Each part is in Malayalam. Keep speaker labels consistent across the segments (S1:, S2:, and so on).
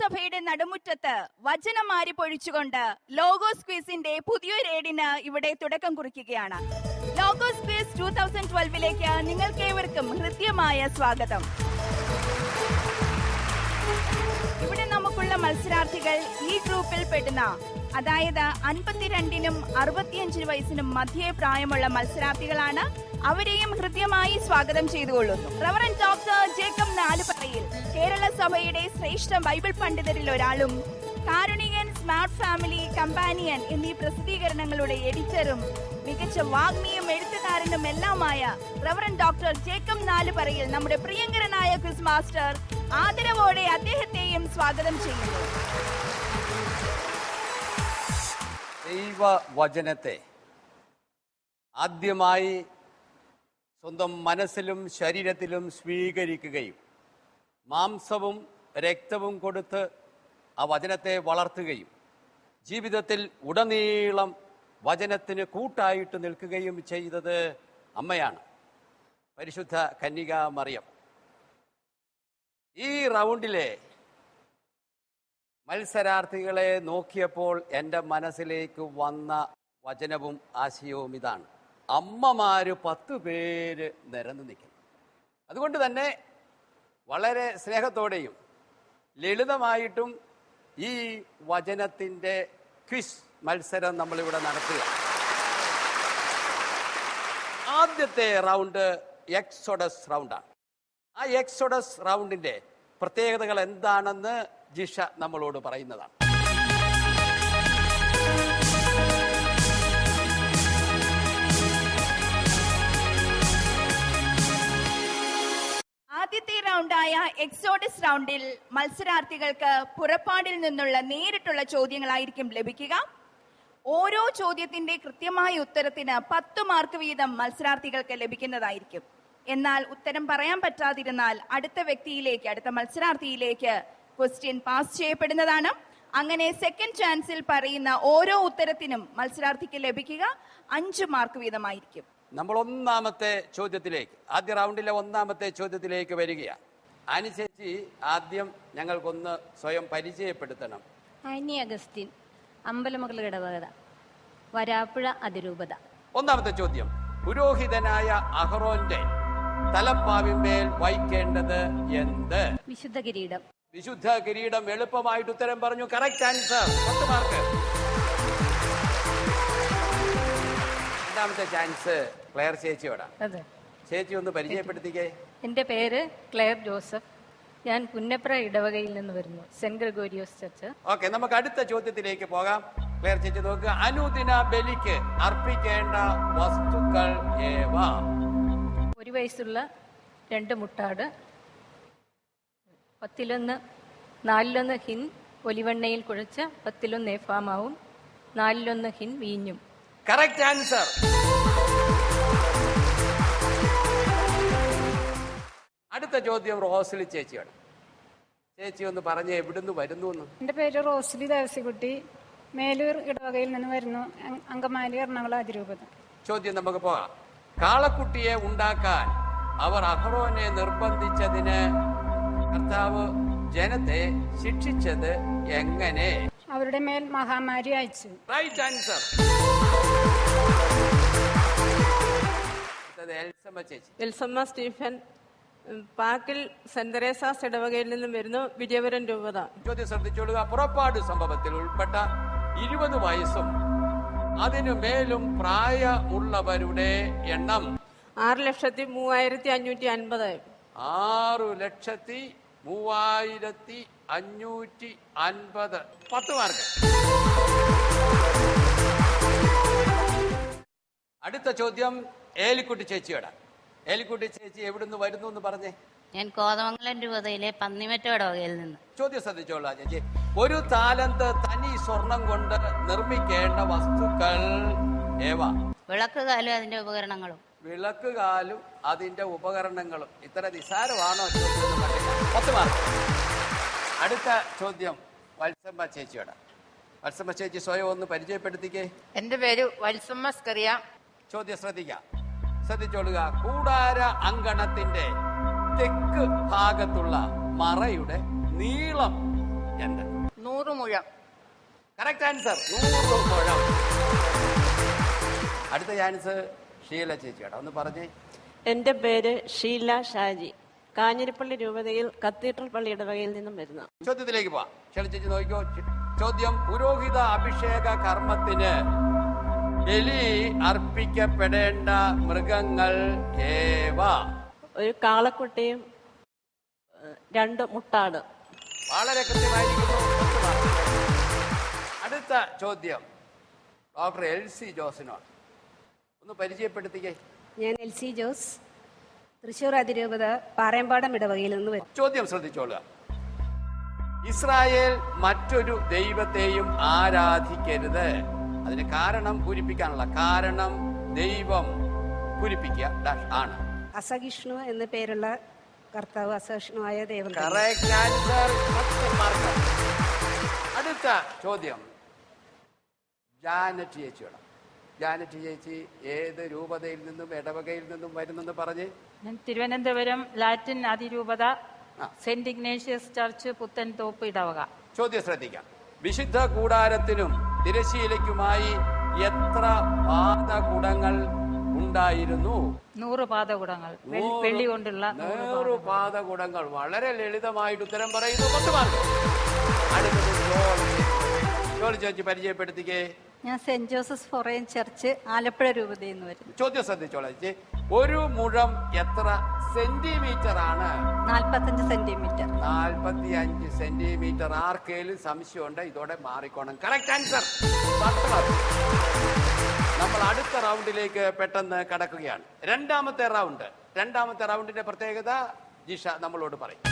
S1: സഭയുടെ നടുമുറ്റത്ത് വചനം മാരി പൊഴിച്ചുകൊണ്ട് ലോഗോസ് ക്വിസിന്റെ പുതിയൊരു ഏടിന് ഇവിടെ തുടക്കം കുറിക്കുകയാണ്. ലോഗോസ് ക്വിസ് 2012ലേക്ക് നിങ്ങൾക്കേവർക്കും ഹൃദ്യമായ സ്വാഗതം. ഇവിടെ നമുക്കുള്ള മത്സരാർത്ഥികൾ ഈ ഗ്രൂപ്പിൽ പെടുന്ന, അതായത് 52നും 65 വയസ്സിനും മധ്യേ പ്രായമുള്ള മത്സരാർത്ഥികളാണ്. അവരെയും ഹൃദ്യമായി സ്വാഗതം ചെയ്തുകൊള്ളുന്നു. റവറന്റ് ഡോക്ടർ ജേക്കബ് നാലുപറയിൽ കേരള സഭയുടെ ശ്രേഷ്ഠ ബൈബിൾ പണ്ഡിതരിൽ ഒരാളും കാരുണികൻ, സ്മാർട്ട് ഫാമിലി, കമ്പാനിയൻ എന്നീ പ്രസിദ്ധീകരണങ്ങളുടെ എഡിറ്ററും മികച്ച വാഗ്മിയും എഴുത്തുകാരനും എല്ലാമായ റവറന്റ് ഡോക്ടർ ജേക്കബ് നാലുപറയിൽ നമ്മുടെ പ്രിയങ്കരനായ ക്വിസ് മാസ്റ്റർ ആദരവോടെ അദ്ദേഹത്തെയും സ്വാഗതം ചെയ്യുന്നു.
S2: ദൈവവചനത്തെ ആദ്യമായി സ്വന്തം മനസ്സിലും ശരീരത്തിലും സ്വീകരിക്കുകയും മാംസവും രക്തവും കൊടുത്ത് ആ വചനത്തെ വളർത്തുകയും ജീവിതത്തിൽ ഉടനീളം വചനത്തിന് കൂട്ടായിട്ട് നിൽക്കുകയും ചെയ്തത് അമ്മയാണ്, പരിശുദ്ധ കന്യക മറിയം. ഈ റൗണ്ടിലെ മത്സരാർത്ഥികളെ നോക്കിയപ്പോൾ എൻ്റെ മനസ്സിലേക്ക് വന്ന വചനവും ആശയവും ഇതാണ്: അമ്മമാര് 10 പേര് നിരന്ന് നിൽക്കുന്നു. അതുകൊണ്ട് തന്നെ വളരെ സ്നേഹത്തോടെയും ലളിതമായിട്ടും ഈ വചനത്തിൻ്റെ ക്വിസ് മത്സരം നമ്മളിവിടെ നടത്തുക. ആദ്യത്തെ റൗണ്ട് എക്സോഡസ് റൗണ്ടാണ്. ആ എക്സോഡസ് റൗണ്ടിൻ്റെ പ്രത്യേകതകൾ എന്താണെന്ന് ജിഷ നമ്മളോട് പറയുന്നതാണ്.
S1: ആദ്യത്തെ റൗണ്ടായ എക്സോഡസ് റൗണ്ടിൽ മത്സരാർത്ഥികൾക്ക് പുറപ്പാടിൽ നിന്നുള്ള നേരിട്ടുള്ള ചോദ്യങ്ങളായിരിക്കും ലഭിക്കുക. ഓരോ ചോദ്യത്തിന്റെ കൃത്യമായ ഉത്തരത്തിന് 10 മാർക്ക് വീതം മത്സരാർത്ഥികൾക്ക് ലഭിക്കുന്നതായിരിക്കും. എന്നാൽ ഉത്തരം പറയാൻ പറ്റാതിരുന്നാൽ അടുത്ത മത്സരാർത്ഥിയിലേക്ക് ക്വസ്റ്റ്യൻ പാസ് ചെയ്യപ്പെടുന്നതാണ്. അങ്ങനെ സെക്കൻഡ് ചാൻസിൽ പറയുന്ന ഓരോ ഉത്തരത്തിനും മത്സരാർത്ഥിക്ക് ലഭിക്കുക 5 മാർക്ക് വീതമായിരിക്കും.
S2: നമ്മൾ ആദ്യ റൗണ്ടിലെ ഒന്നാമത്തെ ചോദ്യത്തിലേക്ക് വരികയാണ്. ആനി ചേച്ചി ആദ്യം ഞങ്ങൾക്കൊന്ന് സ്വയം പരിചയപ്പെടുത്തണം.
S3: ആനി അഗസ്റ്റിൻ, അമ്പലമകൾ ഇടവകത, വരാപ്പുഴ അതിരൂപത.
S2: ഒന്നാമത്തെ ചോദ്യം: പുരോഹിതനായ അഹറോന്റെ തലപ്പാവിന്മേൽ വഹിക്കേണ്ടത് എന്ത്?
S3: വിശുദ്ധ കിരീടം.
S2: വിശുദ്ധ കിരീടം. എളുപ്പമായിട്ട് ഉത്തരം പറഞ്ഞു. Correct answer, 10 mark. രണ്ടാമത്തെ ചാൻസ് ക്ലെയർ ചേച്ചിയോടാ.
S4: അതെ,
S2: ചേച്ചി ഒന്ന് പരിചയപ്പെടുത്തിക്കേ.
S4: എൻ്റെ പേര് ക്ലെയർ ജോസഫ്. ഞാൻ പുന്നപ്ര ഇടവകയിൽ നിന്ന് വരുന്നു, സെന്റ് ഗ്രിഗോരിയോസ് ചർച്ച്.
S2: ഓക്കെ, നമുക്ക് അടുത്ത ചോദ്യത്തിലേക്ക് പോകാം. ക്ലെയർ ചേച്ചി നോക്കുക. അനുദിന ബലിക്ക് അർപ്പിക്കേണ്ട വസ്തുക്കൾ ഏവ?
S4: 1 വയസ്സുള്ള 2 മുട്ടാട്, 4 ഹിൻ ഒലിവെണ്ണയിൽ കുഴച്ച 10 ഏഫാമാവും 4 ഹിൻ വീഞ്ഞും.
S2: Correct answer. അടുത്ത ചോദ്യം റോസ്ലി ചേച്ചിയാണ്. ചേച്ചി ഒന്ന് പറഞ്ഞ എവിടുന്ന് വരുന്നു എന്ന്.
S5: എൻ്റെ പേര് റോസ്ലി ദേവസിക്കുട്ടി, മേലൂർ ഇടവകയിൽ നിന്ന് വരുന്നു, അങ്കമാലി, എറണാകുളം അതിരൂപത.
S2: ചോദ്യം നമുക്ക് പോകാം. കാളക്കുട്ടിയെ ഉണ്ടാക്കാൻ അവർ അഹറോനെ നിർബന്ധിച്ചതിന് കർത്താവ് ജനത്തെ ശിക്ഷിച്ചത് എങ്ങനെ?
S5: അവരുടെ മേൽ മഹാമാരി അയച്ചു.
S2: Right answer.
S6: എൽസമ്മ സ്റ്റീഫൻ, പാക്കിൽ സെന്റ് തെരേസാസ് ഇടവകയിൽ നിന്നും വരുന്നു, വിജയപുരം രൂപത.
S2: ചോദ്യം ശ്രദ്ധിച്ചോളുക. പുറപ്പാട് സംഭവത്തിൽ ഉൾപ്പെട്ട 20 വയസ്സും അതിനു മേലും പ്രായമുള്ളവരുടെ എണ്ണം
S6: 6,3550.
S2: 6,3550. 10 മാർക്ക്. അടുത്ത ചോദ്യം ഏലിക്കുട്ടി ചേച്ചിയോടാ. ഏലിക്കുട്ടി ചേച്ചി എവിടുന്ന് വരുന്നു എന്ന് പറഞ്ഞേ.
S7: ഞാൻ കോതമംഗലം രൂപതയിലെ പന്നിമറ്റ ഇടവകയിൽ നിന്ന്.
S2: ചോദ്യം ശ്രദ്ധിച്ചോളാം ചേച്ചി. 1 താലന്ത് തനി സ്വർണം കൊണ്ട് നിർമ്മിക്കേണ്ട വസ്തുക്കൾ ഏവ?
S7: വിളക്കുകാലും അതിന്റെ ഉപകരണങ്ങളും.
S2: വിളക്കുകാലും അതിന്റെ ഉപകരണങ്ങളും. ഇത്ര നിസാരമാണോ? 10 മാർക്ക്. അടുത്ത ചോദ്യം വത്സമ്മ ചേച്ചിയോടാ. വത്സമ്മ ചേച്ചി സ്വയം ഒന്ന് പരിചയപ്പെടുത്തിക്കേ.
S8: എന്റെ പേര് വത്സമ്മ സ്കറിയ.
S2: ചോദ്യം ശ്രദ്ധിച്ചോളുക. കൂടാര അങ്കണത്തിന്റെ തെക്ക് ഭാഗത്തുള്ള മറയുടെ നീളം എന്ത്?
S8: 100 മുഴം.
S2: കറക്റ്റ് ആൻസർ, 100 മുഴം. അടുത്ത ചാൻസ് ഷീല ചേച്ചിയുടെ, ഒന്ന് പറഞ്ഞേ.
S9: എൻ്റെ പേര് ഷീല ഷാജി, കാഞ്ഞിരപ്പള്ളി രൂപതയിൽ കത്തീഡ്രൽ പള്ളി ഇടവകയിൽ നിന്നും വരുന്നു.
S2: ചോദ്യത്തിലേക്ക് പോവാം. ഷീല ചേച്ചി നോക്കിക്കോ. ചോദ്യം: പുരോഹിത അഭിഷേക കർമ്മത്തിന് ബലി അർപ്പിക്കപ്പെടേണ്ട മൃഗങ്ങൾ ഏവ?
S9: ഒരു കാളക്കുട്ടിയും 2 മുട്ടാട്.
S2: വളരെ കൃത്യമായിരിക്കുന്നു. അടുത്ത ചോദ്യം ഡോക്ടർ എൽസി ജോസിനോട്, ഒന്ന് പരിചയപ്പെടുത്തിക്കേ.
S10: ഞാൻ എൽസി ജോസ്, തൃശ്ശൂർ അതിരൂപത പാറയമ്പാടം ഇടവകയിൽ നിന്ന് വരും.
S2: ചോദ്യം ശ്രദ്ധിച്ചോളുക. ഇസ്രായേൽ മറ്റൊരു ദൈവത്തെയും ആരാധിക്കരുത്. അതിന് കാരണം പൂരിപ്പിക്കാനുള്ള കാരണം ദൈവം പൂരിപ്പിക്കുക ആണ്.
S10: അസഹിഷ്ണു എന്ന പേരുള്ള കർത്താവ് അസഹിഷ്ണുവായ ദൈവം.
S2: Correct answer. അടുത്ത ചോദ്യം ജാനറ്റ് ചേച്ചിയോട്. ജാനറ്റ് ചേച്ചി ഏത് രൂപതയിൽ നിന്നും ഇടവകയിൽ നിന്നും വരുന്നെന്ന് പറഞ്ഞ്?
S4: ഞാൻ തിരുവനന്തപുരം ലാറ്റിൻ അതിരൂപത സെന്റ് ഇഗ്നേഷ്യസ് ചർച്ച് പുത്തൻതോപ്പ് ഇടവക.
S2: ചോദ്യം ശ്രദ്ധിക്കാം. വിശുദ്ധ കൂടാരത്തിനും തിരശ്ശീലയ്ക്കുമായി എത്ര പാദകുടങ്ങൾ ഉണ്ടായിരുന്നു?
S4: 100 പാദകുടങ്ങൾ. വെള്ളി കൊണ്ടുള്ള
S2: 100 പാദകുടങ്ങൾ. വളരെ ലളിതമായിട്ട് ഉത്തരം പറയുന്നു. 10 മാർക്ക്. അടുത്തത് ജോളി ചേച്ചി പരിചയപ്പെടുത്തിക്കേ.
S3: ഞാൻ സെന്റ് ജോസഫ് ഫൊറേൻ ചർച്ച് ആലപ്പുഴ രൂപതയിൽ നിന്ന് വരുന്നു.
S2: ചോദ്യം ശ്രദ്ധിച്ചോളാം ചേച്ചി. ഒരു മുഴം എത്ര സെന്റിമീറ്റർ ആണ്?
S3: 45 സെന്റിമീറ്റർ.
S2: 45 സെന്റിമീറ്റർ. ആർക്കേലും സംശയമുണ്ട്? ഇതോടെ മാറിക്കോണം. Correct answer. നമ്മൾ അടുത്ത റൗണ്ടിലേക്ക് പെട്ടെന്ന് കടക്കുകയാണ്. രണ്ടാമത്തെ റൗണ്ട്. രണ്ടാമത്തെ റൗണ്ടിന്റെ പ്രത്യേകത ജിഷ നമ്മളോട് പറയും.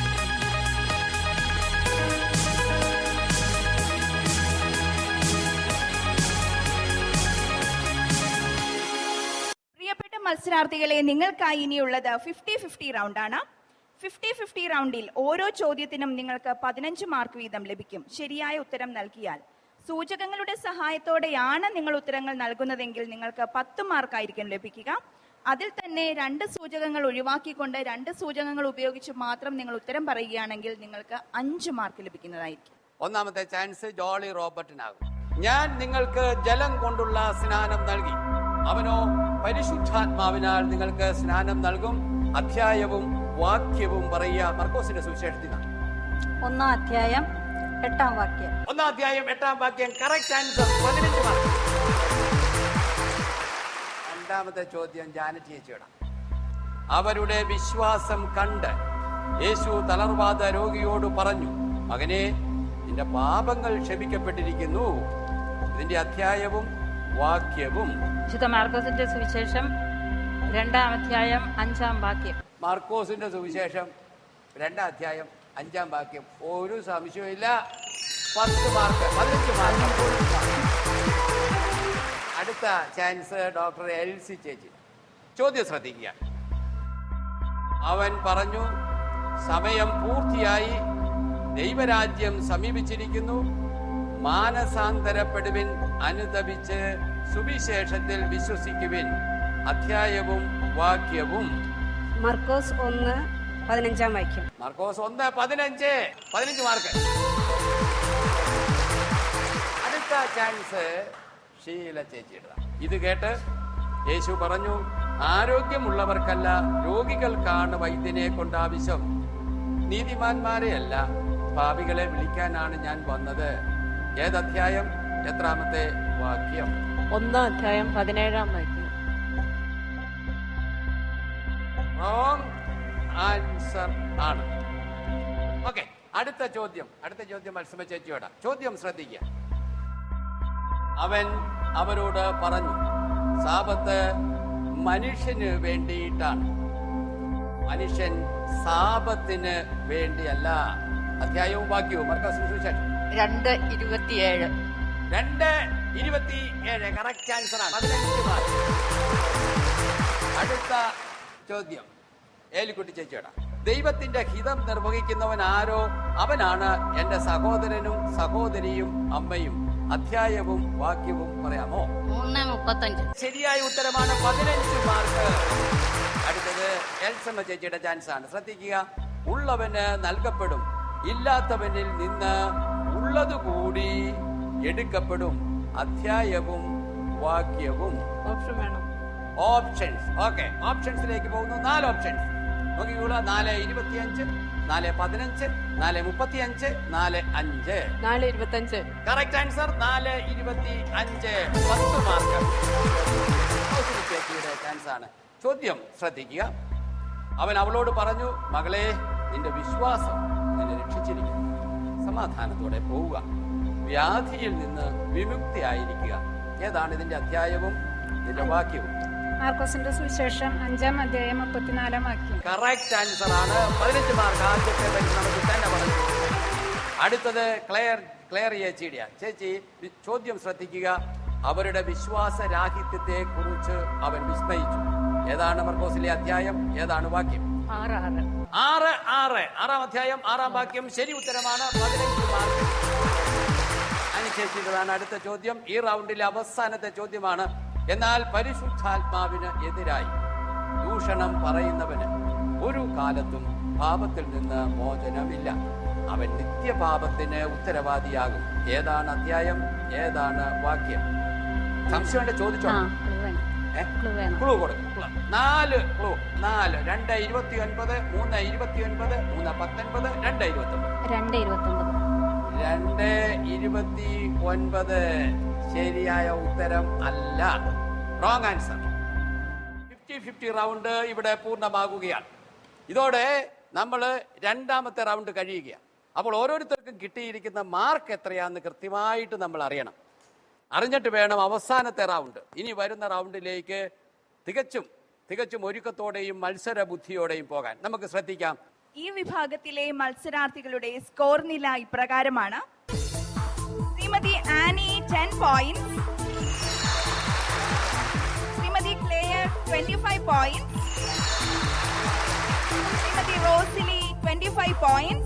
S1: പ്രിയപ്പെട്ട മത്സരാർത്ഥികളെ, നിങ്ങൾക്കായി ഇനിയുള്ളത് 50-50 റൗണ്ടാണ്. 50-50 റൗണ്ടിൽ ഓരോ ചോദ്യത്തിനും നിങ്ങൾക്ക് 15 മാർക്ക് വീതം ലഭിക്കും. ശരിയായ ഉത്തരം നൽകിയാൽ. സൂചകങ്ങളുടെ സഹായത്തോടെയാണ് നിങ്ങൾ ഉത്തരങ്ങൾ നൽകുന്നതെങ്കിൽ നിങ്ങൾക്ക് 10 മാർക്കായിരിക്കും ലഭിക്കുക. അതിൽ തന്നെ 2 സൂചകങ്ങൾ ഒഴിവാക്കിക്കൊണ്ട് 2 സൂചകങ്ങൾ ഉപയോഗിച്ച് മാത്രം നിങ്ങൾ ഉത്തരം പറയുകയാണെങ്കിൽ നിങ്ങൾക്ക് 5 മാർക്ക് ലഭിക്കുന്നതായിരിക്കും.
S2: ഒന്നാമത്തെ ചാൻസ് ജോളി റോബർട്ടിനാകും. ഞാൻ നിങ്ങൾക്ക് ജലം കൊണ്ടുള്ള സ്നാനം നൽകി, അവനോ പരിശുദ്ധാത്മാവിനാൽ നിങ്ങൾക്ക് സ്നാനം നൽകും. അധ്യായവും വാക്യവും പറയുക. മർക്കോസിന്റെ സുവിശേഷത്തിനാണ്
S3: 1-ാം അധ്യായം 8-ാം വാക്യം.
S2: 1-ാം അധ്യായം 8-ാം വാക്യം. Correct answer. 15 മാർക്ക്. രണ്ടാമത്തെ ചോദ്യം ജാനറ്റ് ചേച്ചിയോട്. അവരുടെ വിശ്വാസം കണ്ട് യേശു തളർവാദ രോഗിയോട് പറഞ്ഞു, മകനെ, നിന്റെ പാപങ്ങൾ ക്ഷമിക്കപ്പെട്ടിരിക്കുന്നു. ഇതിന്റെ അധ്യായവും വാക്യവും?
S4: വിശുദ്ധ മാർക്കോസിന്റെ സുവിശേഷം 2-ാം അധ്യായം 5-ാം വാക്യം.
S2: മാർക്കോസിന്റെ സുവിശേഷം 2-ാം അധ്യായം 5-ാം വാക്യം. ഒരു സംശയമില്ല. 10 മാർക്ക്. 15 മാർക്ക്. അടുത്ത ചാൻസ് ഡോക്ടർ എൽസി ചേച്ചി. ചോദ്യം ശ്രദ്ധിക്കുക. അവൻ പറഞ്ഞു, സമയം പൂർത്തിയായി, ദൈവരാജ്യം സമീപിച്ചിരിക്കുന്നു, മാനസാന്തരപ്പെടുവിൻ, അനുതപിച്ച് സുവിശേഷത്തിൽ വിശ്വസിക്കുവിൻ. അധ്യായവും വാക്യവും?
S10: മർക്കോസ് 1:15 വാക്യം.
S2: മർക്കോസ് 1:15. 15 മാർക്ക്. അടുത്ത ചാൻസ് ഷീല ചേച്ചിയുടെ. ഇത് കേട്ട് യേശു പറഞ്ഞു, ആരോഗ്യമുള്ളവർക്കല്ല രോഗികൾക്കാണ് വൈദ്യനെ കൊണ്ട് ആവശ്യം. നീതിമാന്മാരെയല്ല, പാപികളെ വിളിക്കാനാണ് ഞാൻ വന്നത്. ഏതധ്യായം, എത്രാമത്തെ വാക്യം?
S9: 1-ാം അധ്യായം 17-ാം വാക്യം.
S2: റോങ് ആൻസർ ആണ്. ഓക്കെ, അടുത്ത ചോദ്യം മത്സമ ചേച്ചിയോട്. ചോദ്യം ശ്രദ്ധിക്കുക. അവൻ അവരോട് പറഞ്ഞു, സാബത്ത് മനുഷ്യന് വേണ്ടിയിട്ടാണ്, മനുഷ്യൻ സാബത്തിന് വേണ്ടിയല്ല. അധ്യായവും വാക്യവും മർക്കോസിന്റെ സുവിശേഷം
S8: 2:27.
S2: 2:27. കറക്റ്റ് ആൻസർ ആണ്. 15 മാർക്ക്. അടുത്ത ചോദ്യം ഏലിക്കുട്ടി ചേച്ചിയോട്. ദൈവത്തിന്റെ ഹിതം നിർവഹിക്കുന്നവൻ ആരോ അവനാണ് എന്റെ സഹോദരനും സഹോദരിയും അമ്മയും. അധ്യായവും വാക്യവും പറയാമോ?
S7: 3:35.
S2: ശരിയായ ഉത്തരമാണ്. 15 മാർക്ക്. അടുത്തത് എൽസമ്മ ചേച്ചിയുടെ ചാൻസ് ആണ്. ശ്രദ്ധിക്കുക. ഉള്ളവന് നൽകപ്പെടും, ഇല്ലാത്തവനിൽ നിന്ന് ഉള്ളതുകൂടി എടുക്കപ്പെടും. അധ്യായവും വാക്യവും.
S6: ഓപ്ഷൻ വേണം.
S2: ഓപ്ഷൻസ്. ഓക്കെ, ഓപ്ഷൻസിലേക്ക് പോകുന്നു. 4 ഓപ്ഷൻസ് നോക്കിക്കോളൂ. 4:25, 4:15, 4:35, 4:5.
S6: 4:25.
S2: Correct answer 4:25. 10 മാർക്ക് ചേച്ചിയുടെ ചാൻസ് ആണ്. ചോദ്യം ശ്രദ്ധിക്കുക. അവൻ അവളോട് പറഞ്ഞു, മകളെ, നിന്റെ വിശ്വാസം നിന്നെ രക്ഷിച്ചിരിക്കുന്നു. സമാധാനത്തോടെ പോവുക, വ്യാധിയിൽ നിന്ന് വിമുക്തിയായിരിക്കുക. ഏതാണ് ഇതിന്റെ അധ്യായവും ഇതിന്റെ വാക്യവും?
S5: മാർക്കോസിന്റെ സുവിശേഷം 5-ാം അധ്യായം 34-ാം വാക്യം.
S2: കറക്റ്റ് ആൻസർ ആണ്. 15 മാർക്ക്. ആദ്യത്തെ നമുക്ക് തന്നെ പറഞ്ഞു. അടുത്തത് ക്ലെയർ ചേച്ചി, ചോദ്യം ശ്രദ്ധിക്കുക. അവരുടെ വിശ്വാസരാഹിത്യത്തെ കുറിച്ച് അവൻ വിസ്മയിച്ചു. ഏതാണ് മർക്കോസിലെ അധ്യായം? ഏതാണ് വാക്യം? 6:6. 6-ാം അധ്യായം 6-ാം വാക്യം ശരി ഉത്തരമാണ്. 15 മാർക്ക്. അനുശേഷിച്ചതാണ് അടുത്ത ചോദ്യം. ഈ റൗണ്ടിലെ അവസാനത്തെ ചോദ്യമാണ്. എന്നാൽ പരിശുദ്ധാത്മാവിന് എതിരായി ദൂഷണം പറയുന്നവന് ഒരു കാലത്തും പാപത്തിൽ നിന്ന് മോചനമില്ല. അവൻ നിത്യപാപത്തിന് ഉത്തരവാദിയാകും. ഏതാണ് അധ്യായം? ഏതാണ് വാക്യം? സംശയമുണ്ട് ചോദിച്ചോ. ക്ലൂ കൊടുക്കും. 4 ക്ലൂ. 4. 2:29, 3:29, 3:19, 2:29. 2:29 ശരിയായ ഉത്തരം അല്ല. Wrong answer. 50-50 റൗണ്ട് ഇവിടെ പൂർണ്ണമാകുകയാണ്. ഇതോടെ നമ്മൾ 2ാമത്തെ റൗണ്ട് കഴിയുകയാണ്. അപ്പോൾ ഓരോരുത്തർക്കും കിട്ടിയിരിക്കുന്ന മാർക്ക് എത്രയാണെന്ന് കൃത്യമായിട്ട് നമ്മൾ അറിയണം. അറിഞ്ഞിട്ട് വേണം അവസാനത്തെ റൗണ്ട്. ഇനി വരുന്ന റൗണ്ടിലേക്ക് തികച്ചും ഒരുക്കത്തോടെയും മത്സര ബുദ്ധിയോടെയും പോകാൻ നമുക്ക് ശ്രദ്ധിക്കാം.
S1: ഈ വിഭാഗത്തിലെ മത്സരാർത്ഥികളുടെ സ്കോർ നില ഇപ്രകാരമാണ്. Shrimati Annie 10 point, Shrimati Claire 25 point, Shrimati Rosily 25 point,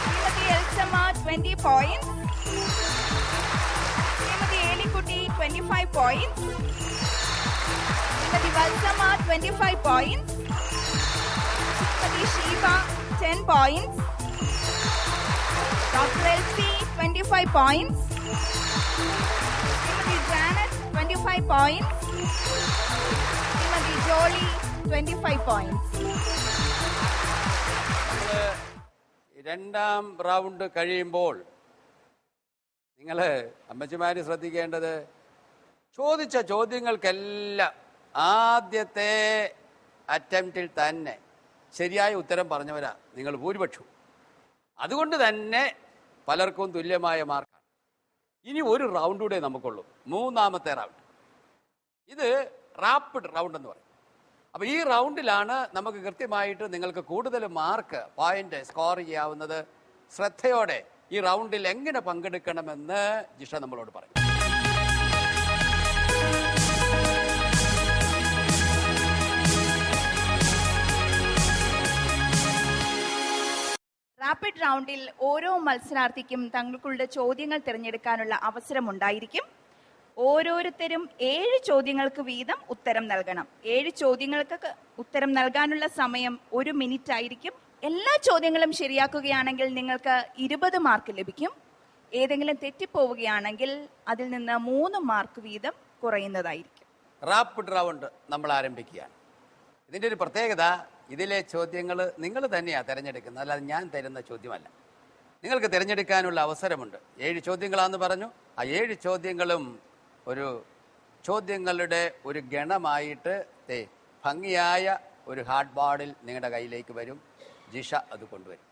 S1: Shrimati Elsamma 20 point, Shrimati Elikutty 25 point, Shrimati Valsamma 25 point, Shrimati Sheeba 10 point, doctor Elsy 25 points, Shrimati Janet 25 points, Shrimati Jolly 25 points.
S2: 2ാം റൗണ്ട് കഴിയുമ്പോൾ നിങ്ങള് അമ്മച്ചിമാര് ശ്രദ്ധിക്കേണ്ടത്, ചോദിച്ച ചോദ്യങ്ങൾക്കെല്ലാം ആദ്യത്തെ അറ്റംപ്റ്റിൽ തന്നെ ശരിയായ ഉത്തരം പറഞ്ഞവരാ നിങ്ങൾ ഭൂരിപക്ഷവും. അതുകൊണ്ട് തന്നെ പലർക്കും തുല്യമായ മാർക്കാണ്. ഇനി ഒരു റൗണ്ട് കൂടെ നമുക്കുള്ളൂ, 3ാമത്തെ റൗണ്ട്. ഇത് റാപ്പിഡ് റൗണ്ട് എന്ന് പറയും. അപ്പൊ ഈ റൗണ്ടിലാണ് നമുക്ക് കൃത്യമായിട്ട് നിങ്ങൾക്ക് കൂടുതൽ മാർക്ക് പോയിന്റ് സ്കോർ ചെയ്യാവുന്നത്. ശ്രദ്ധയോടെ ഈ റൗണ്ടിൽ എങ്ങനെ പങ്കെടുക്കണമെന്ന് ജിഷ നമ്മളോട് പറയും.
S1: റാപ്പിഡ് റൗണ്ടിൽ ഓരോ മത്സരാർത്ഥിക്കും തങ്ങൾക്കുള്ള ചോദ്യങ്ങൾ തിരഞ്ഞെടുക്കാനുള്ള അവസരം ഉണ്ടായിരിക്കും. ഓരോരുത്തരും 7 ചോദ്യങ്ങൾക്ക് വീതം ഉത്തരം നൽകണം. 7 ചോദ്യങ്ങൾക്ക് ഉത്തരം നൽകാനുള്ള സമയം 1 മിനിറ്റ് ആയിരിക്കും. എല്ലാ ചോദ്യങ്ങളും ശരിയാക്കുകയാണെങ്കിൽ നിങ്ങൾക്ക് 20 മാർക്ക് ലഭിക്കും. ഏതെങ്കിലും തെറ്റിപ്പോവുകയാണെങ്കിൽ അതിൽ നിന്ന് 3 മാർക്ക് വീതം കുറയുന്നതായിരിക്കും.
S2: റാപ്പിഡ് റൗണ്ട് നമ്മൾ ആരംഭിക്കുകയാണ്. ഇതിന്റെ ഒരു പ്രത്യേകത, ഇതിലെ ചോദ്യങ്ങൾ നിങ്ങൾ തന്നെയാണ് തിരഞ്ഞെടുക്കുന്നത്, അല്ലാതെ ഞാൻ തരുന്ന ചോദ്യമല്ല. നിങ്ങൾക്ക് തിരഞ്ഞെടുക്കാനുള്ള അവസരമുണ്ട്. 7 ചോദ്യങ്ങളാന്ന് പറഞ്ഞു. ആ 7 ചോദ്യങ്ങളും ഒരു ചോദ്യങ്ങളുടെ ഒരു ഗണമായിട്ട് ഭംഗിയായ ഒരു ഹാർഡ് ബോർഡിൽ നിങ്ങളുടെ കയ്യിലേക്ക് വരും. ജിഷ അത് കൊണ്ടുവരും.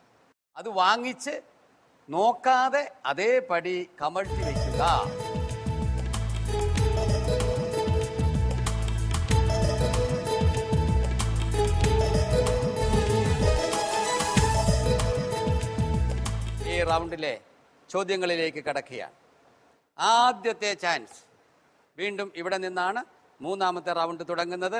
S2: അത് വാങ്ങിച്ച് നോക്കാതെ അതേപടി കമഴ്ത്തി വയ്ക്കുക. ഈ റൗണ്ടിലെ ചോദ്യങ്ങളിലേക്ക് കടക്കുകയാണ്. ആദ്യത്തെ ചാൻസ് വീണ്ടും ഇവിടെ നിന്നാണ് 3ാമത്തെ റൗണ്ട് തുടങ്ങുന്നത്.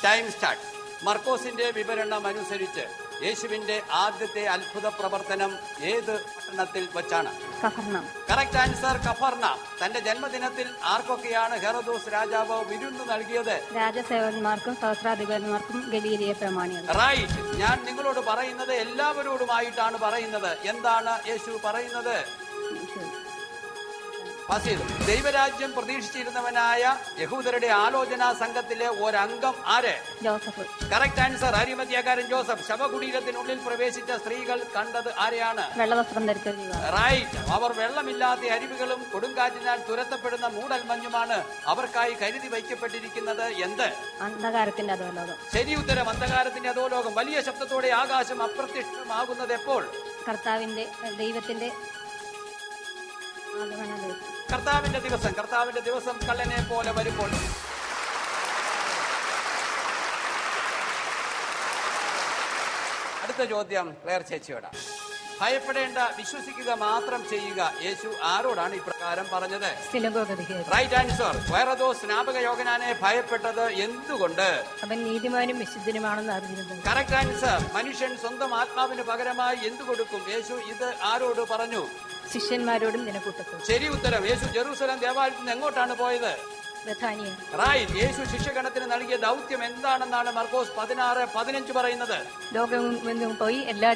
S2: Time start. മർക്കോസിന്റെ വിവരണം അനുസരിച്ച് യേശുവിന്റെ ആദ്യത്തെ അത്ഭുത പ്രവർത്തനം ഏത് പട്ടണത്തിൽ വെച്ചാണ്?
S3: കഫർനാം.
S2: കറക്റ്റ് ആൻസർ കഫർനാം. തന്റെ ജന്മദിനത്തിൽ ആർക്കൊക്കെയാണ് ഹെറോദോസ് രാജാവ് വിരുന്ന് നൽകിയത്?
S3: രാജസേവന്മാർക്കും സഹസ്രാധിപന്മാർക്കും ഗലീലിയ പ്രമാണികൾ.
S2: റൈറ്റ്. ഞാൻ നിങ്ങളോട് പറയുന്നത് എല്ലാവരോടുമായിട്ടാണ് പറയുന്നത്. എന്താണ് യേശു പറയുന്നത്? ദൈവരാജ്യം പ്രതീക്ഷിച്ചിരുന്നവനായ യഹൂദരുടെ ആലോചനാ സംഘത്തിലെ ഒരംഗം ആര്?
S3: ജോസഫ്.
S2: കറക്റ്റ് ആൻസർ അരിമത്യാകാരൻ ജോസഫ്. ശവകുടീരത്തിനുള്ളിൽ പ്രവേശിച്ച സ്ത്രീകൾ കണ്ടത് ആരെയാണ്?
S3: വെള്ളവസ്ത്രം ധരിച്ച.
S2: റൈറ്റ്. അവർ വെള്ളമില്ലാത്ത അരുവികളും കൊടുങ്കാറ്റിനാൽ തുരത്തപ്പെടുന്ന മൂടൽ മഞ്ഞുമാണ് അവർക്കായി കരുതി വയ്ക്കപ്പെട്ടിരിക്കുന്നത്. എന്ത്?
S3: അന്ധകാരത്തിന്റെ അധോലോകം.
S2: ശരി ഉത്തരം. അന്ധകാരത്തിന്റെ അധോലോകം. വലിയ ശബ്ദത്തോടെ ആകാശം അപ്രത്യക്ഷമാകുന്നത് എപ്പോൾ?
S3: ദൈവത്തിന്റെ
S2: കർത്താവിന്റെ ദിവസം. കർത്താവിന്റെ ദിവസം കള്ളനെ പോലെ വരുമ്പോൾ. അടുത്ത ചോദ്യം ക്ലെയർ ചേച്ചിയോടാ. ഭയപ്പെടേണ്ട, വിശ്വസിക്കുക മാത്രം ചെയ്യുക. യേശു ആരോടാണ് ഇപ്രകാരം പറഞ്ഞത്? Right answer. ഹെറോദോസ് സ്നാപക യോഹന്നാനെ ഭയപ്പെട്ടത് എന്തുകൊണ്ട്?
S4: അവൻ നീതിമാനും വിശുദ്ധനുമാണെന്ന് അറിഞ്ഞിരുന്നു.
S2: Correct answer. മനുഷ്യൻ സ്വന്തം ആത്മാവിന് പകരമായി എന്തു കൊടുക്കും? യേശു ഇത് ആരോട് പറഞ്ഞു?
S4: ശിഷ്യന്മാരോടും ജനക്കൂട്ടത്തോടും.
S2: ശരി ഉത്തരം. യേശു ജെറൂസലം ദേവാലയത്തിൽ നിന്ന് എങ്ങോട്ടാണ് പോയത്? റൈറ്റ്. യേശു ശിഷ്യഗണത്തിന് നൽകിയ ദൗത്യം എന്താണെന്നാണ് മർക്കോസ് 16:15 പറയുന്നത്?
S4: ലോകമെങ്ങും പോയി എല്ലാ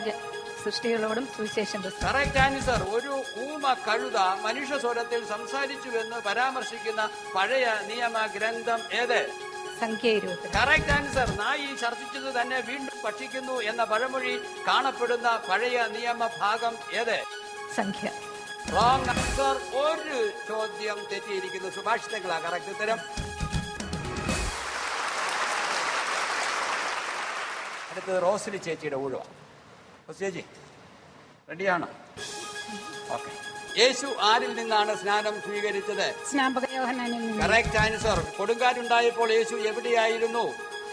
S4: സൃഷ്ടികളോടും സുവിശേഷം.
S2: Correct answer. ഒരു ഊമ കഴുത മനുഷ്യ സ്വരത്തിൽ സംസാരിച്ചുവെന്ന് പരാമർശിക്കുന്ന പഴയ നിയമ ഗ്രന്ഥം ഏത്?
S4: സംഖ്യ 20.
S2: Correct answer. നായി ഛർദ്ദിച്ചത് തന്നെ വീണ്ടും ഭക്ഷിക്കുന്നു എന്ന പഴമൊഴി കാണപ്പെടുന്ന പഴയ നിയമ ഭാഗം ഏത്?
S4: സംഖ്യ.
S2: Wrong answer. ഒരു ചോദ്യം തെറ്റിയിരിക്കുന്നു. സുഭാഷിതങ്ങളാ കറക്റ്റ് ഉത്തരം. അടുത്തത് റോസ്ലി ചേച്ചിയുടെ ഊഴമാണ്. ചേച്ചി റെഡിയാണോ? ഓക്കെ. യേശു ആരിൽ നിന്നാണ് സ്നാനം സ്വീകരിച്ചത്?
S5: സ്നാപക യോഹന്നാനിൽ നിന്ന്.
S2: Correct answer. കൊടുങ്കാറ്റുണ്ടായപ്പോൾ യേശു എവിടെയായിരുന്നു?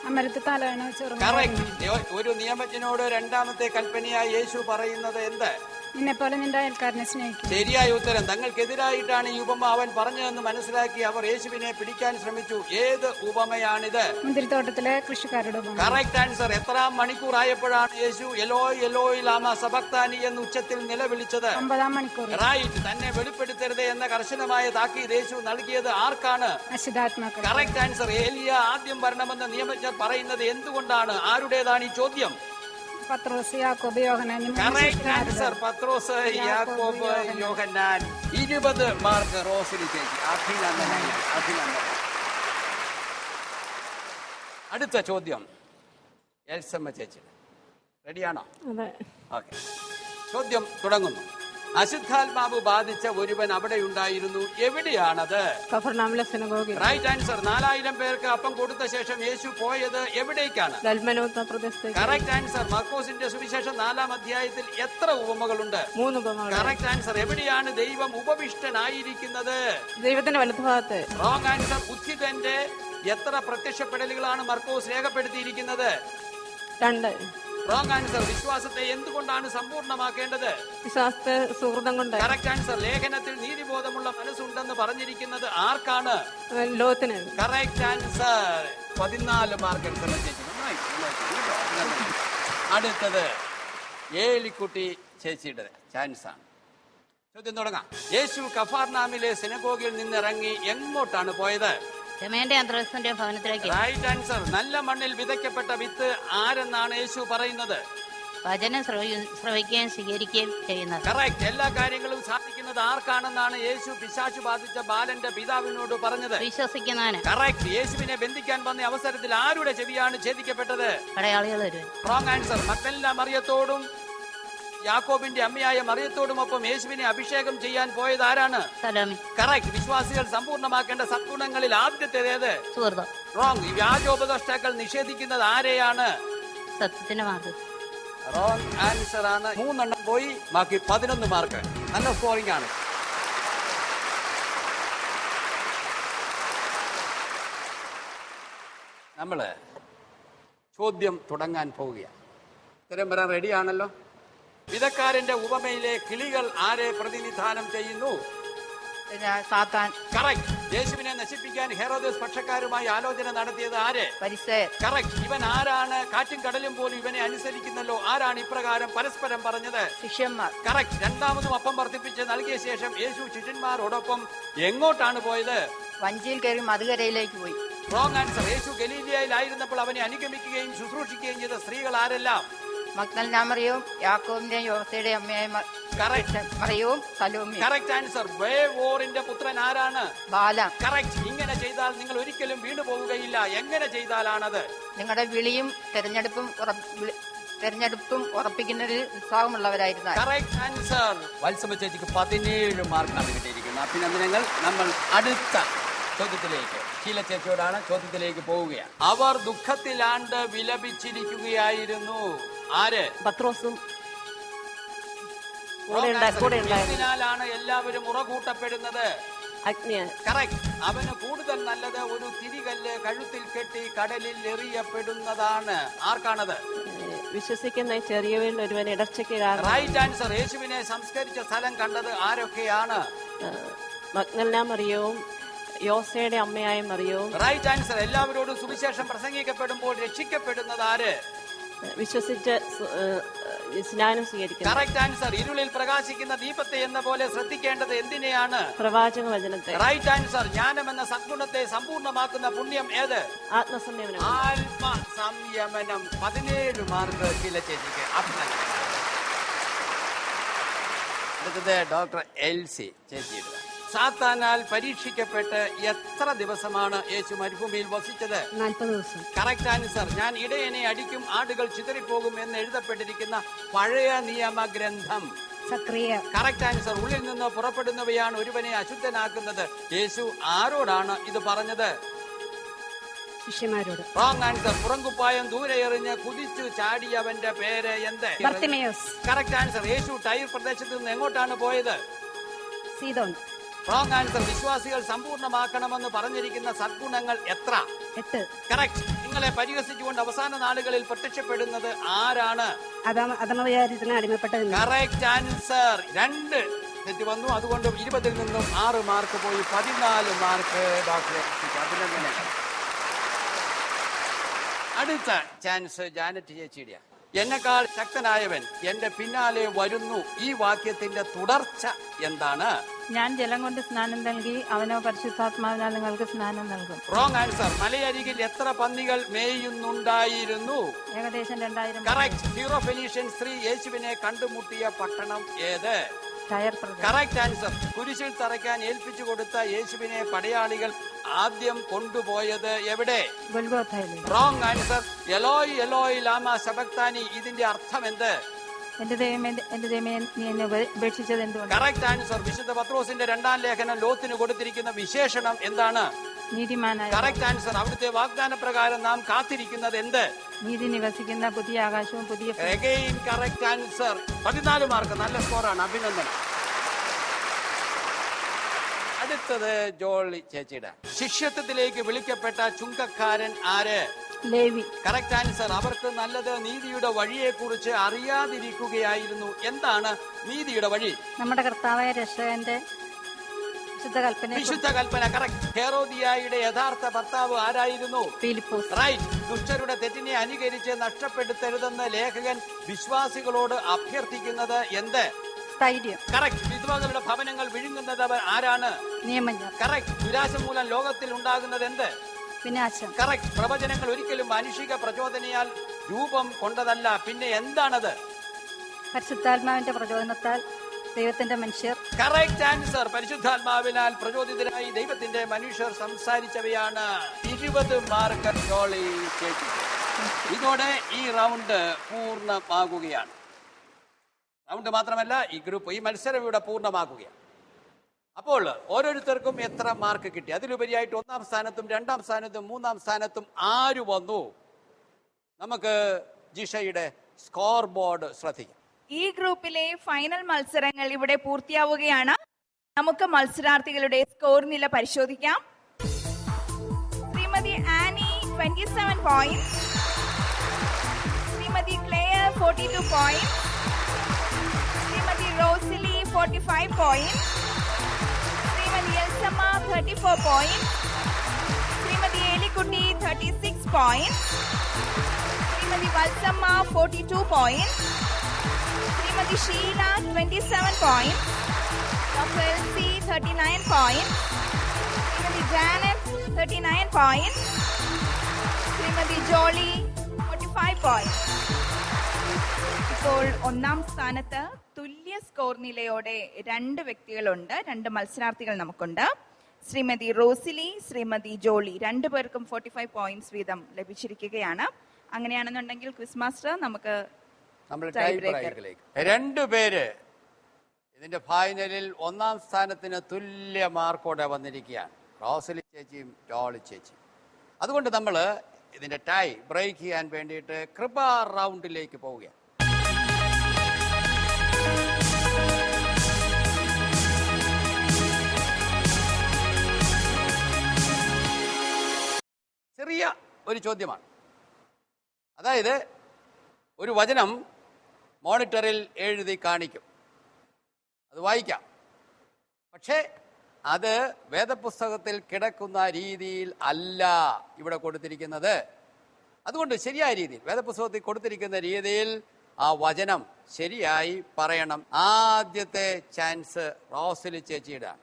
S5: അമരത്ത് തലയാണ് ചെറുപ്പം.
S2: കറക്റ്റ്. ഒരു നിയമജ്ഞനോട് രണ്ടാമത്തെ കൽപ്പനയായി യേശു പറയുന്നത് എന്ത്?
S5: നിന്നെപ്പോലെ നിന്റെ അയൽക്കാരനെ സ്നേഹിക്കും.
S2: ശരിയായ ഉത്തരം. തങ്ങൾക്കെതിരായിട്ടാണ് ഈ ഉപമ അവൻ പറഞ്ഞതെന്ന് മനസ്സിലാക്കി അവർ യേശുവിനെ പിടിക്കാൻ ശ്രമിച്ചു. ഏത് ഉപമയാണിത്?
S5: മുന്തിരിത്തോട്ടത്തിലെ കൃഷിക്കാരുടെ ഉപമ.
S2: Correct answer. എത്രാം മണിക്കൂറായപ്പോഴാണ് യേശു എലോയ് എലോയ് ലാമ സബക്താനി എന്ന് ഉച്ചത്തിൽ നിലവിളിച്ചത്?
S5: 9-ാം മണിക്കൂർ.
S2: റൈറ്റ്. തന്നെ വെളിപ്പെടുത്തരുത് എന്ന കർശനമായ താക്കീത് യേശു നൽകിയത് ആർക്കാണ്?
S5: അശുദ്ധാത്മാക്കൾ.
S2: Correct answer. ഏലിയ ആദ്യം വരണമെന്ന് നിയമജ്ഞർ പറയുന്നത് എന്തുകൊണ്ടാണ്? ആരുടേതാണ് ഈ ചോദ്യം?
S5: പത്രോസ്, യാക്കോബ്, യോഹന്നാൻ.
S2: Correct answer. പത്രോസ്, യാക്കോബ്, യോഹന്നാൻ. 20 മാർക്ക് റോസിലി ചേച്ചി. അഭിനന്ദനങ്ങൾ. അടുത്ത ചോദ്യം എൽസമ്മ ചേച്ചി. റെഡിയാണോ? ഓക്കെ. ചോദ്യം തുടങ്ങുന്നു. അശുദ്ധാത്മാവ് ബാധിച്ച ഒരുവൻ അവിടെ ഉണ്ടായിരുന്നു. എവിടെയാണത്?
S6: കഫർനാമിലെ സിനഗോഗിൽ.
S2: Right answer. 4000 പേർക്ക് അപ്പം കൊടുത്ത ശേഷം യേശു പോയത് എവിടേക്കാണ്?
S6: ദൽമനോത്ത പ്രദേശത്തേക്ക്.
S2: Correct answer. മർക്കോസിന്റെ സുവിശേഷം 4-ാം അധ്യായത്തിൽ എത്ര ഉപമകളുണ്ട്?
S6: 3 ഉപമകൾ.
S2: Correct answer. എവിടെയാണ് ദൈവം ഉപവിഷ്ടനായിരിക്കുന്നത്?
S6: ദൈവത്തിന്റെ വലതുഭാഗത്ത്.
S2: Wrong answer. ഉദ്ധിതന്റെ എത്ര പ്രത്യക്ഷപ്പെടലുകളാണ് മർക്കോസ് രേഖപ്പെടുത്തിയിരിക്കുന്നത്?
S6: 2.
S2: Wrong answer. വിശ്വാസത്തെ എന്തുകൊണ്ടാണ് സമ്പൂർണ്ണമാക്കേണ്ടത്?
S6: വിശ്വാസത്തെ സുഹൃതം കൊണ്ട്.
S2: Correct answer. ലേഖനത്തിൽ നീതിബോധമുള്ള മനസ്സുണ്ടെന്ന് പറഞ്ഞിരിക്കുന്നത് ആർക്കാണ്?
S6: ലോകത്തിന്.
S2: Correct answer. 14 മാർക്ക്. അടുത്തത് ഏലിക്കുട്ടി ചേച്ചിയുടെ ചാൻസ് ആണ്. ചോദ്യം തുടങ്ങാം. യേശു കഫർനാമിലെ സിനഗോഗിൽ നിന്നിറങ്ങി എങ്ങോട്ടാണ് പോയത്?
S7: ഭവനത്തിലേക്ക്.
S2: Right answer. നല്ല മണ്ണിൽ വിതയ്ക്കപ്പെട്ട വിത്ത് ആരെന്നാണ് യേശു പറയുന്നത്?
S7: വചനം ശ്രവിക്കുകയും സ്വീകരിക്കുകയും ചെയ്യുന്നത്.
S2: കറക്റ്റ്. എല്ലാ കാര്യങ്ങളും സാധിക്കുന്നത് ആർക്കാണെന്നാണ് യേശു പിശാചു ബാധിച്ച ബാലന്റെ പിതാവിനോട് പറഞ്ഞത്?
S7: വിശ്വസിക്കുന്നവന്.
S2: കറക്റ്റ്. യേശുവിനെ ബന്ധിക്കാൻ വന്ന അവസരത്തിൽ ആരുടെ ചെവിയാണ് ഛേദിക്കപ്പെട്ടത്?
S7: പടയാളികൾ.
S2: Wrong answer. മഗ്ദലന മറിയത്തോടും യാക്കോബിന്റെ അമ്മയായ മറിയത്തോടുമൊപ്പം യേശുവിനെ അഭിഷേകം ചെയ്യാൻ പോയത് ആരാണ്? കറക്റ്റ്. വിശ്വാസികൾ സമ്പൂർണ്ണമാക്കേണ്ട സദ്ഗുണങ്ങളിൽ ആദ്യത്തേത്? റോങ്. വ്യാജോപദേഷ്ടാക്കൾ നിഷേധിക്കുന്നത് ആരെയാണ്?
S7: സത്യത്തിന്റെ മാർഗ്ഗം.
S2: റോങ് ആൻസർ ആണ്. 3 എണ്ണം പോയി. ബാക്കി 11 മാർക്ക്. നല്ല സ്കോറിംഗ് ആണ്. നമ്മള് ചോദ്യം തുടങ്ങാൻ പോവുകയാണ്. ഉത്തരം വരാൻ റെഡിയാണല്ലോ? വിതക്കാരന്റെ ഉപമയിലെ കിളികൾ ആരെ പ്രതിനിധാനം ചെയ്യുന്നു?
S8: പിന്നെ സാത്താൻ.
S2: കറക്റ്റ്. യേശുവിനെ നശിപ്പിക്കാൻ ഹെറോദോസ് പക്ഷക്കാരുമായി ആലോചന നടത്തിയത് ആര്?
S8: പരിസയർ.
S2: കറക്റ്റ്. ഇവൻ ആരാണ്? കാറ്റും കടലും പോലും ഇവനെ അനുസരിക്കുന്നല്ലോ. ആരാണ് ഇപ്രകാരം പരസ്പരം പറഞ്ഞത്?
S8: ശിഷ്യന്മാർ.
S2: കറക്റ്റ്. രണ്ടാമതും അപ്പം വർദ്ധിപ്പിച്ച് നൽകിയ ശേഷം യേശു ശിഷ്യന്മാരോടൊപ്പം എങ്ങോട്ടാണ് പോയത്?
S8: വഞ്ചിയിൽ കയറി മറുകരയിലേക്ക് പോയി.
S2: Wrong answer. യേശു ഗലീലയായിരുന്നപ്പോൾ അവനെ അനുഗമിക്കുകയും ശുശ്രൂഷിക്കുകയും ചെയ്ത സ്ത്രീകൾ ആരെല്ലാം?
S8: മഗ്ദലന മറിയവും യാക്കോബിന്റെയും യോസേയുടെയും അമ്മയായ മറിയവും സലോമിയും.
S2: Correct answer. ബേവോറിന്റെ പുത്രൻ ആരാണ്?
S8: ബാലാം.
S2: കറക്റ്റ്. ഇങ്ങനെ ചെയ്താൽ നിങ്ങൾ ഒരിക്കലും വീണു പോവുകയില്ല. എങ്ങനെ ചെയ്താലാണത്?
S8: നിങ്ങളുടെ വിളിയും തെരഞ്ഞെടുപ്പും ഉറപ്പിക്കുന്നതിൽ ഉത്സാഹമുള്ളവരായിരുന്നു.
S2: Correct answer. വത്സമ ചേച്ചിക്ക് 17 മാർക്കാണ് കിട്ടിയിരിക്കുന്നത്. അഭിനന്ദനങ്ങൾ. നമ്മൾ അടുത്ത ചോദ്യത്തിലേക്ക്, ശീല ചേച്ചിയോടാണ് ചോദ്യത്തിലേക്ക് പോവുകയാണ്. അവർ ദുഃഖത്തിലാണ്ട് വിലപിച്ചിരിക്കുകയായിരുന്നു. ആര്?
S9: പത്രോസും.
S2: ഇതിനാലാണ് എല്ലാവരും ഉറകൂട്ടപ്പെടുന്നത്.
S9: അഗ്നിയാൽ.
S2: കറക്റ്റ്. അവന് കൂടുതൽ നല്ലത് ഒരു തിരികല്ല് കഴുത്തിൽ കെട്ടി കടലിൽ എറിയപ്പെടുന്നതാണ്. ആർക്കാണത്?
S9: വിശ്വസിക്കുന്ന ചെറിയവരിൽ ഒരുവൻ ഇടർച്ചയ്ക്ക് കാരണം.
S2: Right answer. യേശുവിനെ സംസ്കരിച്ച സ്ഥലം കണ്ടത് ആരൊക്കെയാണ്?
S9: മഗ്ദലന മറിയവും യോസയുടെ അമ്മയായ മറിയവും.
S2: Right answer. എല്ലാവരോടും സുവിശേഷം പ്രസംഗിക്കപ്പെടുമ്പോൾ രക്ഷിക്കപ്പെടുന്നത് ആര്?
S9: വിശ്വസിച്ച് സ്നാനം സ്വീകരിക്കുന്നു.
S2: Correct answer. ഇരുളിൽ പ്രകാശിക്കുന്ന ദീപത്തെ എന്ന പോലെ ശ്രദ്ധിക്കേണ്ടത് എന്തിനെയാണ്?
S9: പ്രവാചക വചനത്തെ.
S2: Right answer. ജ്ഞാനം എന്ന സദ്ഗുണത്തെ സമ്പൂർണ്ണമാക്കുന്ന പുണ്യം ഏത്?
S9: ആത്മസംയമനം.
S2: ആത്മസംയമനം. 17 മാർക്ക് ശീല ചേച്ചിക്ക്. അഭിനന്ദനങ്ങൾ. അടുത്തത് ഡോക്ടർ എൽസി ചേച്ചിയുടെ. സാത്താനാൽ പരീക്ഷിക്കപ്പെട്ട് എത്ര ദിവസമാണ് യേശു മരുഭൂമിയിൽ വസിച്ചത്?
S10: 40 ദിവസം.
S2: Correct answer. ഞാൻ ഇടയനെ അടിക്കും, ആടുകൾ ചിതറിപ്പോകും എന്ന് എഴുതപ്പെട്ടിരിക്കുന്ന പഴയ നിയമഗ്രന്ഥം.
S10: സക്രിയ.
S2: Correct answer. ഉള്ളിൽ നിന്ന് പുറപ്പെടുന്നവയാണ് ഒരുവനെ അശുദ്ധനാക്കുന്നത്. യേശു ആരോടാണ് ഇത് പറഞ്ഞത്?
S10: ശിഷ്യന്മാരോട്.
S2: Wrong answer. പുറംകുപ്പായം ദൂരെ എറിഞ്ഞ് കുതിച്ചു ചാടിയവന്റെ പേര് എന്ത്?
S10: ബർത്തിമയോസ്.
S2: Correct answer. യേശു ടൈർ പ്രദേശത്ത് നിന്ന് എങ്ങോട്ടാണ് പോയത്?
S10: സീദോൻ.
S2: Wrong answer. വിശ്വാസികൾ സമ്പൂർണ്ണമാക്കണമെന്ന് പറഞ്ഞിരിക്കുന്ന സദ്ഗുണങ്ങൾ എത്ര?
S10: 8.
S2: കറക്റ്റ്. നിങ്ങളെ പരിഹസിച്ചുകൊണ്ട് അവസാന നാളുകളിൽ പ്രത്യക്ഷപ്പെടുന്നത് ആരാണ്?
S10: അധമവിചാരത്തിന് അടിമപ്പെട്ടത്.
S2: Correct answer. 2 തെറ്റ് വന്നു. അതുകൊണ്ട് 20 നിന്നും 6 മാർക്ക് പോയി. 14 മാർക്ക് ഡോക്ടറെ. അഭിനന്ദനങ്ങൾ. അടുത്ത ചാൻസ് ജാനറ്റ് ചേച്ചിയുടെ. എന്നെക്കാൾ ശക്തനായവൻ എന്റെ പിന്നാലെ വരുന്നു. ഈ വാക്യത്തിന്റെ തുടർച്ച എന്താണ്?
S4: ഞാൻ ജലം കൊണ്ട് സ്നാനം നൽകി, അവനോ പരിശുദ്ധാത്മാവിനാൽ നിങ്ങൾക്ക് സ്നാനം നൽകും.
S2: Wrong answer. മലയരികിൽ എത്ര പന്നികൾ മേയുന്നുണ്ടായിരുന്നു?
S4: ഏകദേശം 2000.
S2: കറക്റ്റ്. സീറോ ഫെനീഷ്യൻ സ്ത്രീ യേശുവിനെ കണ്ടുമുട്ടിയ പട്ടണം ഏത്?
S4: ടയർ പ്രദേശം.
S2: Correct answer. കുരിശിൽ തറയ്ക്കാൻ ഏൽപ്പിച്ചു കൊടുത്ത യേശുവിനെ പടയാളികൾ ആദ്യം കൊണ്ടുപോയത് എവിടെ?
S4: ഗൊൽഗോഥയിൽ.
S2: Wrong answer. എലോയ് എലോയ് ലാമ ശബക്താനി. ഇതിന്റെ അർത്ഥം എന്ത്?
S4: എന്റെ ദൈവമേ നീ എന്നെ ഉപേക്ഷിച്ചത് എന്തുകൊണ്ട്?
S2: Correct answer. വിശുദ്ധ പത്രോസിന്റെ 2-ാം ലേഖനം ലോത്തിന് കൊടുത്തിരിക്കുന്ന വിശേഷണം എന്താണ്?
S4: നീതിമാനായ.
S2: Correct answer. അവിടുത്തെ വാഗ്ദാന പ്രകാരം നാം കാത്തിരിക്കുന്നത് എന്ത്?
S4: നീതി നിവസിക്കുന്ന പുതിയ ആകാശവും പുതിയ.
S2: Again correct answer. 14 മാർക്ക്. നല്ല സ്കോറാണ്. അഭിനന്ദനം. അടുത്തത് ജോളി ചേച്ചിയുടെ. ശിഷ്യത്വത്തിലേക്ക് വിളിക്കപ്പെട്ട ചുങ്കക്കാരൻ ആര്?
S4: ലേവി.
S2: Correct answer. അവർക്ക് നല്ലത് നീതിയുടെ വഴിയെ കുറിച്ച് അറിയാതിരിക്കുകയായിരുന്നു. നീതിയുടെ വഴി?
S4: നമ്മുടെ കർത്താവായ രക്ഷകന്റെ
S2: വിശുദ്ധ കൽപ്പന. കറക്റ്റ്. ഹെറോദിയായുടെ യഥാർത്ഥ ഭർത്താവ് ആരായിരുന്നു?
S4: ഫിലിപ്പോസ്.
S2: റൈറ്റ്. ദുഷ്ടരുടെ തെറ്റിനെ അനുകരിച്ച് നഷ്ടപ്പെടുത്തരുതെന്ന് ലേഖകൻ വിശ്വാസികളോട് അഭ്യർത്ഥിക്കുന്നത് എന്ത്?
S4: സ്ഥൈര്യം.
S2: കറക്റ്റ്. വിധവകളുടെ ഭവനങ്ങൾ വിഴുങ്ങുന്നത് ആരാണ്?
S4: നിയമജ്ഞർ.
S2: കറക്റ്റ്. നിരാശ മൂലം ലോകത്തിൽ ഉണ്ടാകുന്നത് എന്ത്?
S4: വിനാശം.
S2: കറക്റ്റ്. പ്രവചനങ്ങൾ ഒരിക്കലും മാനുഷിക പ്രചോദനയാൽ രൂപം കൊണ്ടതല്ല. പിന്നെ എന്താണത്?
S4: പരിശുദ്ധാത്മാവിന്റെ പ്രചോദനത്താൽ ദൈവത്തിന്റെ മനുഷ്യർ.
S2: Correct answer. പരിശുദ്ധാത്മാവിനാൽ പ്രചോദിതരായി ദൈവത്തിന്റെ മനുഷ്യർ സംസാരിച്ചവയാണ്. 20 മാർക്ക് ജോളി ചേച്ചി. ഇതോടെ ഈ റൗണ്ട് പൂർണ്ണമാകുകയാണ്. റൗണ്ട് മാത്രമല്ല, ഈ മത്സരം ഇവിടെ പൂർണ്ണമാകുകയാണ്. അപ്പോൾ ഓരോരുത്തർക്കും എത്ര മാർക്ക് കിട്ടി? അതിലുപരിയായിട്ട് 1-ാം സ്ഥാനത്തും 2-ാം സ്ഥാനത്തും 3-ാം സ്ഥാനത്തും ആര് വന്നു? നമുക്ക് ജിഷയുടെ സ്കോർ ബോർഡ് ശ്രദ്ധിക്കാം.
S1: ഈ ഗ്രൂപ്പിലെ ഫൈനൽ മത്സരങ്ങൾ ഇവിടെ പൂർത്തിയാവുകയാണ്. നമുക്ക് മത്സരാർത്ഥികളുടെ സ്കോർ നില പരിശോധിക്കാം. Shrimati Annie 27 point, Shrimati Claire 42 point, Shrimati Rosily 45 point, Shrimati Elsamma 34 point, Shrimati Elikutty 36 point, Shrimati Valsamma 42 point, Shrimati Sheela 27 point, doctor Elsy 39 point, Shrimati Janet 39 point, Shrimati Jolly 45 point. ഇപ്പോൾ ഒന്നാം സ്ഥാനത്ത് തുല്യ സ്കോർ നിലയോടെ 2 വ്യക്തികളുണ്ട്, 2 മത്സരാർത്ഥികൾ നമുക്കുണ്ട്. ശ്രീമതി റോസിലി, ശ്രീമതി ജോളി, 2 പേർക്കും 45 പോയിന്റ്സ് വീതം ലഭിച്ചിരിക്കുകയാണ്. അങ്ങനെയാണെന്നുണ്ടെങ്കിൽ ക്വിസ് മാസ്റ്റർ നമുക്ക്
S2: ടൈ ബ്രേക്കറിലേക്ക് 2 പേര് ഇതിന്റെ ഫൈനലിൽ ഒന്നാം സ്ഥാനത്തിന് തുല്യ മാർക്കോടെ വന്നിരിക്കുകയാണ്, റോസിലി ചേച്ചിയും ജോളി ചേച്ചിയും. അതുകൊണ്ട് നമ്മൾ ഇതിന്റെ ടൈ ബ്രേക്ക് ചെയ്യാൻ വേണ്ടിയിട്ട് കൃപ റൗണ്ടിലേക്ക് പോവുകയാണ്. ചെറിയ ഒരു ചോദ്യമാണ്. അതായത് ഒരു വചനം മോണിറ്ററിൽ എഴുതി കാണിക്കും, അത് വായിക്കാം. പക്ഷേ അത് വേദപുസ്തകത്തിൽ കിടക്കുന്ന രീതിയിൽ അല്ല ഇവിടെ കൊടുത്തിരിക്കുന്നത്. അതുകൊണ്ട് ശരിയായ രീതിയിൽ വേദപുസ്തകത്തിൽ കൊടുത്തിരിക്കുന്ന രീതിയിൽ ആ വചനം ശരിയായി പറയണം. ആദ്യത്തെ ചാൻസ് റോസിലി ചേച്ചിയുടെ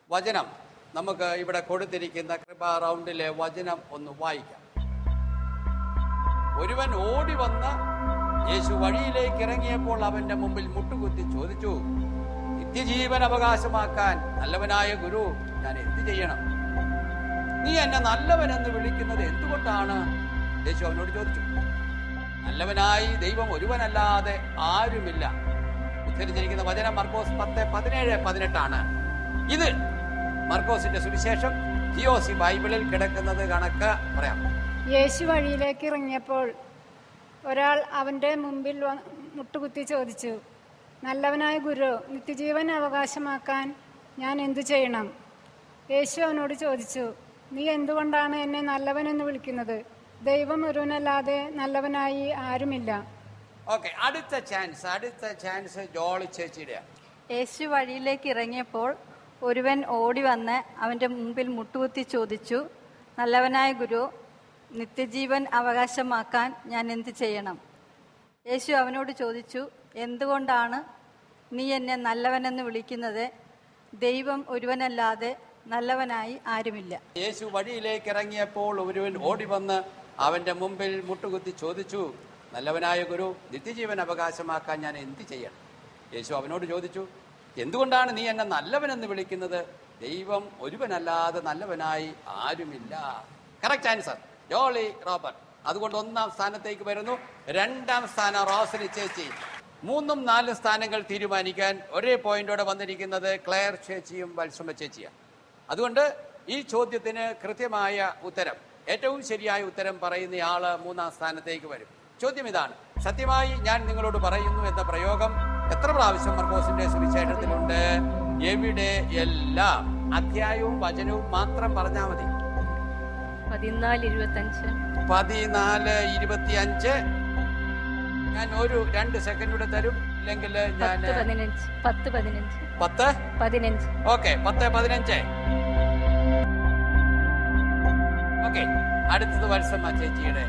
S2: വചനം നമുക്ക് ഇവിടെ കൊടുത്തിരിക്കുന്ന കൃപ റൗണ്ടിലെ വചനം ഒന്ന് വായിക്കാം. ഒരുവൻ ഓടി വന്ന് യേശു വഴിയിലേക്ക് ഇറങ്ങിയപ്പോൾ അവന്റെ മുമ്പിൽ മുട്ടുകുത്തി ചോദിച്ചു, നിത്യജീവൻ അവകാശമാക്കാൻ നല്ലവനായ ഗുരു, ഞാൻ എന്ത് ചെയ്യണം? നീ എന്നെ നല്ലവനെന്ന് വിളിക്കുന്നത് എന്തുകൊണ്ടാണ്? യേശു അവനോട് ചോദിച്ചു. നല്ലവനായി ദൈവം ഒരുവനല്ലാതെ ആരുമില്ല. ഉദ്ധരിച്ചിരിക്കുന്ന വചനം മർക്കോസ് 10:17-18 ഇത് മർക്കോസിന്റെ സുവിശേഷം ജിയോസി ബൈബിളിൽ കിടക്കുന്നത് കണക്ക് പറയാം.
S5: യേശു വഴിയിലേക്ക് ഇറങ്ങിയപ്പോൾ ഒരാൾ അവന്റെ മുമ്പിൽ മുട്ടുകുത്തി ചോദിച്ചു, നല്ലവനായ ഗുരു, നിത്യജീവൻ അവകാശമാക്കാൻ ഞാൻ എന്തു ചെയ്യണം? യേശു അവനോട് ചോദിച്ചു, നീ എന്തുകൊണ്ടാണ് എന്നെ നല്ലവനെന്ന് വിളിക്കുന്നത്? ദൈവം ഒരുവനല്ലാതെ നല്ലവനായി ആരുമില്ല.
S2: അടുത്ത ചാൻസ് ജോളി ചേച്ചിയുടെ.
S3: യേശു വഴിയിലേക്ക് ഇറങ്ങിയപ്പോൾ ഒരുവൻ ഓടി വന്ന് അവന്റെ മുമ്പിൽ മുട്ടുകുത്തി ചോദിച്ചു, നല്ലവനായ ഗുരു, നിത്യജീവൻ അവകാശമാക്കാൻ ഞാൻ എന്ത് ചെയ്യണം? യേശു അവനോട് ചോദിച്ചു, എന്തുകൊണ്ടാണ് നീ എന്നെ നല്ലവനെന്ന് വിളിക്കുന്നത്? ദൈവം ഒരുവനല്ലാതെ നല്ലവനായി ആരുമില്ല.
S2: യേശു വഴിയിലേക്ക് ഇറങ്ങിയപ്പോൾ ഒരുവൻ ഓടി വന്ന് അവന്റെ മുമ്പിൽ മുട്ടുകുത്തി ചോദിച്ചു, നല്ലവനായ ഗുരു, നിത്യജീവൻ അവകാശമാക്കാൻ ഞാൻ എന്ത് ചെയ്യണം? യേശു അവനോട് ചോദിച്ചു, എന്തുകൊണ്ടാണ് നീ എന്നെ നല്ലവനെന്ന് വിളിക്കുന്നത്? ദൈവം ഒരുവനല്ലാതെ നല്ലവനായി ആരുമില്ല. Correct answer Jolly Robert. അതുകൊണ്ട് ഒന്നാം സ്ഥാനത്തേക്ക് വരുന്നു. 2ാം സ്ഥാനം റോസിലി ചേച്ചി. 3ഉം 4ഉം സ്ഥാനങ്ങൾ തീരുമാനിക്കാൻ ഒരേ പോയിന്റോടെ വന്നിരിക്കുന്നത് ക്ലെയർ ചേച്ചിയും വത്സമ്മ ചേച്ചിയാണ്. അതുകൊണ്ട് ഈ ചോദ്യത്തിന് കൃത്യമായ ഉത്തരം, ഏറ്റവും ശരിയായ ഉത്തരം പറയുന്നയാള് 3ാം സ്ഥാനത്തേക്ക് വരും. ചോദ്യം ഇതാണ്, സത്യമായി ഞാൻ നിങ്ങളോട് പറയുന്നു എന്ന പ്രയോഗം എത്ര പ്രാവശ്യം മർക്കോസിന്റെ സുവിശേഷത്തിലുണ്ട്? എവിടെ? എല്ലാം. അധ്യായവും വചനവും മാത്രം പറഞ്ഞാൽ മതി.
S4: 14:25.
S2: ഞാൻ ഒരു 2 സെക്കൻഡ് കൂടെ തരും, ഇല്ലെങ്കിൽ ഞാൻ
S4: 10:15.
S2: ഓക്കെ, 10:15. ഓക്കെ, അടുത്തത് വത്സമ്മ ചേച്ചിയുടെ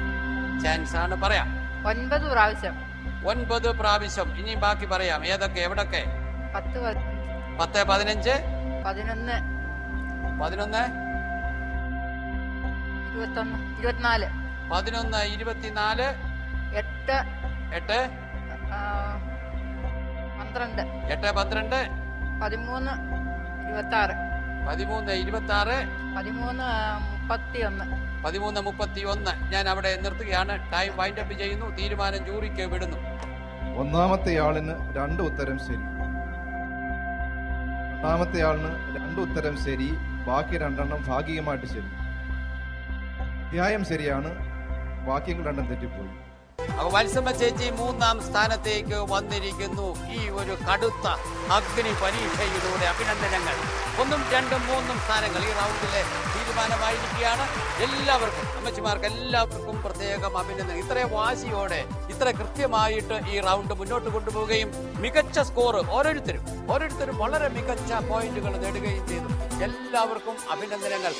S2: ചാൻസ് ആണ്. പറയാം.
S8: 9 പ്രാവശ്യം.
S2: 9 പ്രാവശ്യം. ഇനി ബാക്കി പറയാം. ഏതൊക്കെ, എവിടൊക്കെ?
S8: 10,
S2: 10, 15,
S8: 11,
S2: 11,
S8: 21, 24,
S2: 11, 24,
S8: 8,
S2: 8,
S8: 12,
S2: 8, 12,
S8: 13, 26,
S2: 13, 26,
S8: 13,
S2: 31. ഞാൻ അവിടെ നിർത്തുകയാണ്. ടൈം വൈൻഡ് അപ്പ് ചെയ്യുന്നു. തീരുമാനം ജൂറിക്ക് വിടുന്നു.
S11: ഒന്നാമത്തെ ആളിന് 2 ഉത്തരം ശരി, രണ്ടാമത്തെ ആളിന് 2 ഉത്തരം ശരി, ബാക്കി 2 ഭാഗികമായിട്ട് ശരി. അധ്യായം ശരിയാണ്, വാക്യങ്ങൾ 2 തെറ്റിപ്പോയി.
S2: അപ്പൊ വത്സമ്മ ചേച്ചി 3-ാം സ്ഥാനത്തേക്ക് വന്നിരിക്കുന്നു. ഈ ഒരു കടുത്ത അഗ്നി പരീക്ഷയിലൂടെ അഭിനന്ദനങ്ങൾ. 1, 2, 3 സ്ഥാനങ്ങൾ ഈ റൗണ്ടിലെ തീരുമാനമായിരിക്കുകയാണ്. എല്ലാവർക്കും, അമ്മച്ചിമാർക്ക് എല്ലാവർക്കും പ്രത്യേകം അഭിനന്ദനം. ഇത്ര വാശിയോടെ, ഇത്ര കൃത്യമായിട്ട് ഈ റൗണ്ട് മുന്നോട്ട് കൊണ്ടുപോവുകയും മികച്ച സ്കോർ ഓരോരുത്തരും വളരെ മികച്ച പോയിന്റുകൾ നേടുകയും ചെയ്തു. എല്ലാവർക്കും അഭിനന്ദനങ്ങൾ.